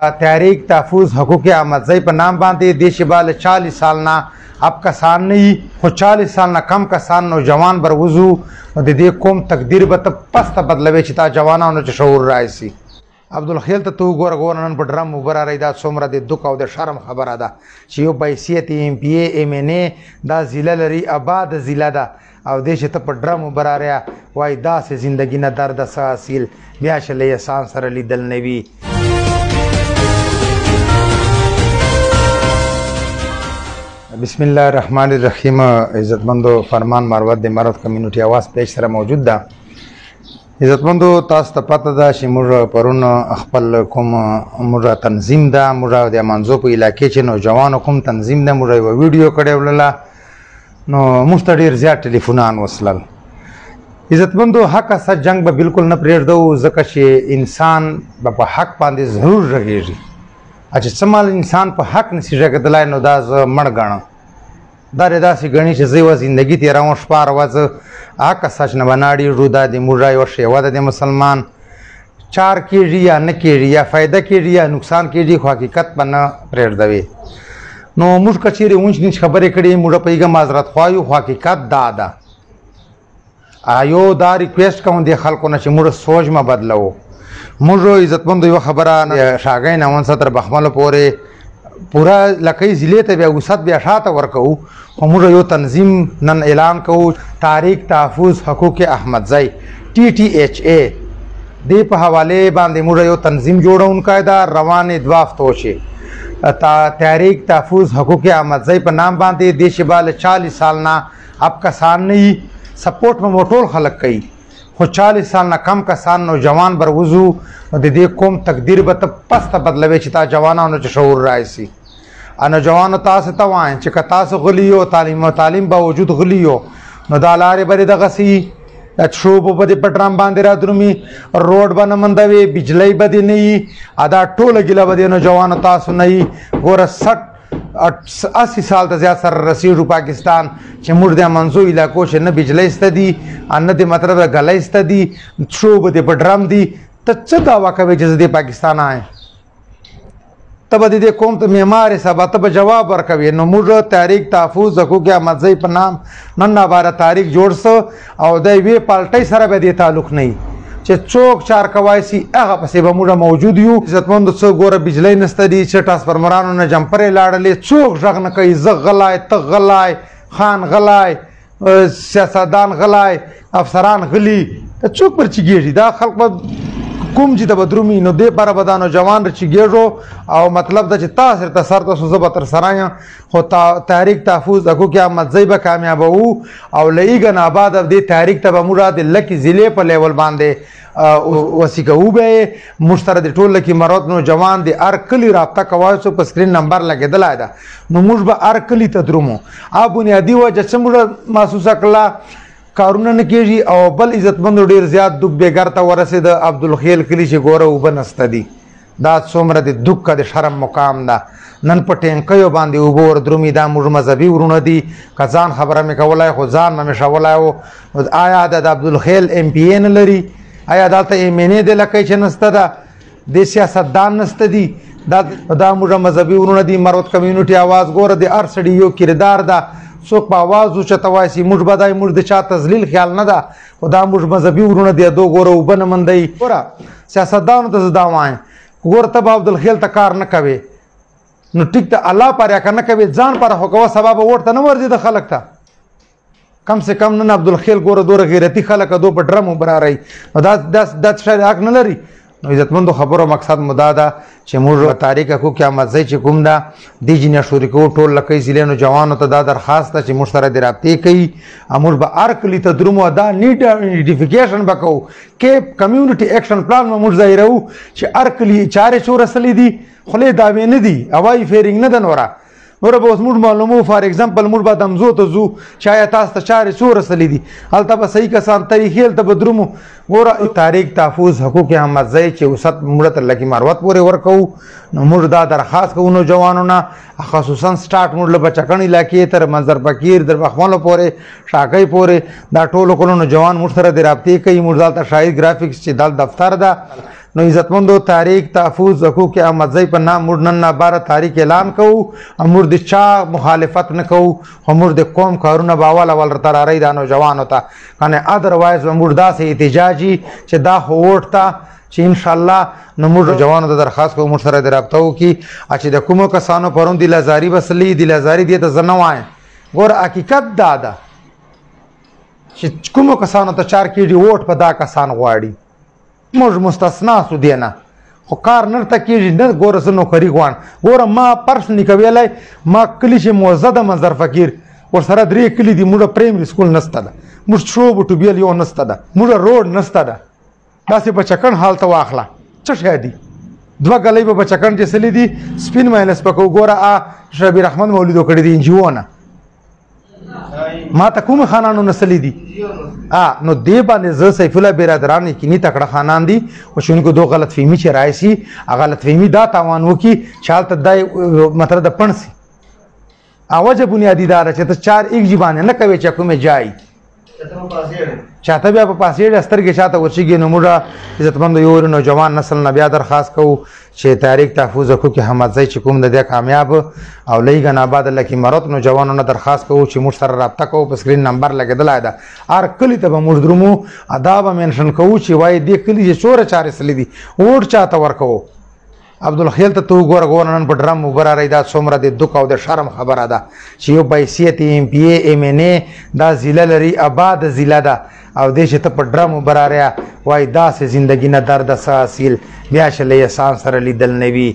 तहरीक तहफ़्फ़ुज़ हुकूक़ अहमदज़ई पर नाम बांधे देश बाल 40 साल ना अब कसान नहीं हो 40 साल ना कम कसान नौजवान बर वजू दे कौम तकदीर बत पस्त बदलवे चिता जवाना उन्हें शऊर रायसी अब्दुल खेल तो गोर गोरन पर ड्रम उबरा रही दा सोमरा दे दुख और शर्म खबर आदा चियो बैसियत MPA MNA दा जिला लरी आबाद जिला दा और देश त पर ड्रम उबरा रहा वाई दा से जिंदगी न दर्द सासिल ब्याह चले एहसान सर अली दल नबी बिस्मिल्लाहिर्रहमानिर्रहीम। इज़्ज़तमंदो फरमान मारवत दे मरद कम्युनिटी आवाज़ पेश सर मौजूद दा। इज़्ज़तमंदो तास त पता दा कि मुझ परुन अखपल कुम मुझ तंजीम दा मुझ दे मंजो पे इलाके चे नौजवान कुम तंजीम दा मुझ वो वीडियो करे वला नो मुस्तडीर ज़्यादा टेलीफोनान वसलल। इज़्ज़तमंदो हक सच जंग ब बिल्कुल न प्रेर दो ज़कशे इंसान ब हक पांदे ज़रूर रहेगी। अच्छा समाल इंसान पर हक नसी जगह दलाय नो दाज मण गण दारे दासी गणी से जीवा जिंदगी तेरा वश पार वज हक सच न बनाड़ी रुदा दे मुराई और शेवा दे मुसलमान चार की रिया न की रिया फायदा की रिया नुकसान की रिया हकीकत पर न प्रेर दवे नो मुझ कचेरे ऊंच नीच खबरें कड़ी मुझा पैगा माजरत ख्वायु हकीकत दादा आयो दा रिक्वेस्ट कहूँ दे खल को नचे मुझ सोच में बदलाओ मुझो इज़्ज़तमंदो यो खबरा शागै नवन सतर बखमल पोरे पूरा लकई ज़िले ते बे उसत बे अशात वर्कऊ मुझो यो तंजीम नन ऐलान कहू तारीख तहफ़्फ़ुज़ हुकूक़ अहमदज़ई TTHA दे पे हवाले बांधे मुझो यो तंजीम जोड़ा उनकायदा रवान द्वाफ तोशे तहरीक तहफ़्फ़ुज़ हुकूक़ अहमदज़ई पर नाम बांधे देश बाल 40 साल ना अब कसान नहीं सपोर्ट में मोटोल खलक कई हो 40 साल ना कम कसान नौजवान बर वजू दे कौम तकदीर बत पस्त बदलवे चिता जवाना उन्हें शऊर रायसी आ नौजवान तास तवाएं चिका तास गलियो तालीम बावजूद गलियो न दालारे बरे दगसी शोब बदे पटराम बांधे राद्रुमी रोड बन मंदवे बिजली बदे नहीं आधा टोल गिला बदे नौजवान तास नहीं गोर 60-80 साल तक ज्यादा सर रसीडू पाकिस्तान चे मुर्दे मंजू इलाकों से न बिजली इस्तदी अन्न दे मतलब गला इस्तदी शोब दे पटराम दी तच्च दावा कवे जज़दे पाकिस्तान आए तब दे कौम तो मेमार सब तब जवाब वर कवे नो मुझ तारीख तहफ़्फ़ुज़ हुकूक़ अहमदज़ई पर नाम नन्ना बारह तारीख जोड़ सो और दे वे पाल्टे सर दे ताल्लुक नहीं चे चौक चार कवायसी अह पसे बमुड़ा मौजूद यू इज़्ज़तमंद सो गोर बिजली नस्तदी चे ट्रांसफार्मरानों ने जंपरे लाड़ले चौक जग न कई जग गलाए तक गलाए खान गलाए सियासतदान गलाए अफसरान गली चौक पर चिगेरी दा खल्क कुम जी बदरुमी नो दे पर बदा नौजवान रची गेरो और मतलब द तासर तसर तो सुजबतर सराया होता तहरीक तहफ़्फ़ुज़ हुकूक़ अहमदज़ई ब कामयाब हो और लईगन आबाद अब दे तहरीक तब मुराद लकी ज़िले पर लेवल बांधे वसी का उबे मुश्तरद टोल की मरद नौजवान दे अरकली रब्ता कवायसो पर स्क्रीन नंबर लगे दलायदा नो मुझ अरकली तद्रुमो आ बुनियादी वजह से मुझ महसूस कला कारुना न केजी और बल इज़्ज़तमंदो डेर ज़्यादा दुख बेगर ता वरसे द अब्दुल खेल कली से गोरा उबन अस्तदी दात सोमरा दे दुख का दे शर्म मुकाम दा नन पटें कयो बांधे उबो और द्रुमी दा मुझ मजहबी उरुनदी कजान खबर में कवलाय खुजान में शवलायो आया दा अब्दुल खेल MPA न लरी आया दाता MNA दे लकई चे नस्तदा दे सियासतदान नस्तदी दा मुझ मजहबी उरुनदी मरद कम्युनिटी आवाज़ गोर दे अरसड़ी यो किरदार दा सोक आवाज़ ऊँचा तवासी मुझ बदाई मुझ दिशा तजलील ख्याल न दा खुदा मुझ मजहबी उरुन दिया दो गोरो उबन मंदई गोरा सियासतदान तो दावाएं गोर तब अब्दुल खेल तकार न कवे न टिक अल्लाह पर या न कवे जान पर हो सबब वोट न वर्जी द खलक था कम से कम न अब्दुल खेल गोर दो गैरती खलक दो पर ड्रम उबरा रही दस शायद आग न लरी इज़्ज़तमंदो खबर मकसद मुदादा चे मुझ तारीख हुकूक़ अहमदज़ई चे गुमदा दीजिने शुरू टोल लकई ज़िले नौजवान तो दा दरखास्त चे मुश्तरद राब्ते कई अमुर ब अरकली तद्रुमो अदा नीड आइडेंटिफिकेशन बको के कम्युनिटी एक्शन प्लान में मुझ जाहिर चे अरकली चारे चोर असली दी खुले दावे न दी हवाई फेरिंग न दनोरा नोरा बस मुझ मालूम फॉर एग्जाम्पल मुझ बाद हमजो तो जू शायद तास चारे चोर असली दी हल तब सही कसान तरी खेल तब द्रुमो गोरा तारीख तहफ़्फ़ुज़ हुकूक़ अहमदज़ई चे उसत मुड़त लकी मारवत पूरे वर्कऊ मुझ दा दरखास्त को नौजवानों ना खसूसन स्टार्ट मुड़ बचकन इलाके तर मंजर फकीर दर बखमलो पोरे शाकई पोरे दा टोलो को नौजवान मुश्तरद राब्ते कई मुड़ दाल शाहिद ग्राफिक्स चे दाल दफ्तर दा نو عزتمندو تحریک تحفظ حقوق احمدزی په نام موږ نن نه باره تحریک اعلان کوو موږ د چا مخالفت نه کوو خو موږ د قوم کارونه به اول اول ترارئ دا نوجوانو ته کنه ادروایز به موږ داسې احتجاجي چې دا خو ووټ ته چې انشاءالله نو موږ جوانو ته درخواست کوو موږ سره د رابطه وکړي چې د کومو کسانو پرون دلازاري بسلي دلازاري دې ته زه نه وایم ګوره حقیقت دا ده چې کومو کسانو ته 4 کېږي ووټ په دا کسان غواړي موږ مستثنا سو دی نه خو کار نرته کېږي نه ګوره زه نوکري غواړم ګوره ما پرسنلي که ویلی ما کلي چې موزه د منظر فقیر ورسره 3 کلي دي موږ پرایمري سکول نسته ده موږ شوب ټوبیل یو نسته ده موږ روډ نسته ده داسې بچکن حال ته واخله څه شی دي 2 ګلۍ به بچکن چې سلی دي سپین ماینس پکو ګوره شبیر احمد مولودو کړي دي انجیو نه ما ته کوم خانانو نسلی دي نو دې باندې زه سیف الله برادران یقیني تکړه خانان دي خو شونکو دو غلط فهمي چې راشي غلط فهمي دا تاوان وکي چې هلته دای مطلب د پڼسي وجه بنیادي دا ده چې ته 4 ایک جیبانې نه کوې چې کومې جای چاته بیا په پاسېږي سترګې چاته ورشېږي نو موږ عزتمندو یو نوجوان نسل نه بیا درخواست کوو چې تحریک تحفظ حقوق احمدزی چې کوم د دې کامیاب او لږ آباد لکه مرات نوجوانو نه درخواست کوو چې موږ سره رابطه کوو په سکرین نمبر لګېدلی ده هر کلي ته به موږ درومو دا به منشن کوو چې وایي دې کلي چې څومره چارې سلي دي ووټ چاته ورکوو عبدالخیل ته وګوره ګوره نن په ډرم اوبه رارئ دا څومره د دک او د شرم خبره ده چې یو بحیثیت ایم پی ای ایم این ای دا ضلع لري آباد ضلع ده او دې چې ته په ډرم اوبه رارئ وایي داسې زندګي نه درده څه حاصل بیا چې له احسان سره لیدل نه وي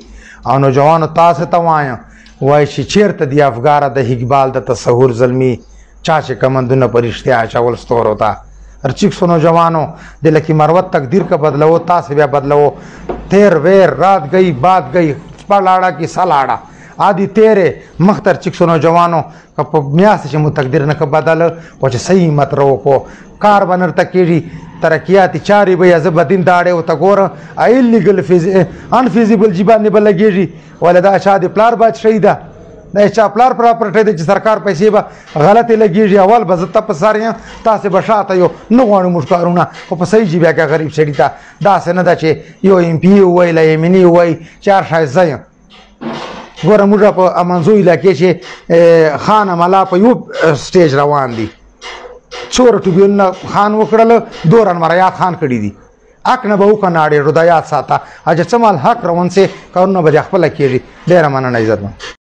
او نوجوانو تاسو ته وایم وایي چې چېرته دی افګاره د اقبال د تصور ظلمي چا چې کمندونه په رښتیا اچول ستورو ته هرچیک سو نوجوانوں دل کی مروت تقدیر کا بدلو تاس بیا بدلو تیر ویر رات گئی بات گئی پلاڑا کی سلاڑا آدھی تیرے مختر چک سو نوجوانوں کا میاس سے تقدیر نہ بدل وہ صحیح مت رو کو کار بنر تکیری ترقیاتی چاری بھائی ازب دین داڑے وہ تگور ایلیگل انفیزیبل جیبان بل لگیری ولدا شادی پلار بچ شهیدا د چا پلار پراپرټي د سرکار پیسې به غلطي لګیږي اول به زه ته ساریا تاسو به شاته یو نه غواړو موږ کارونه خو په صحیح جیبه کې غریب شړی ته داسې نه ده چې یو ایم پی وای لا یمنی وای چار شای ځای ګوره موږ په امنزو علاقې چې خان ملا په یو سټیج روان دي چور ټوبیل خان وکړل دوران مریا خان کړی دي حق نه به وکناړي رضایات ساته اجه چمال حق روان سه کارونه به خپل کېږي ډېر مننه عزت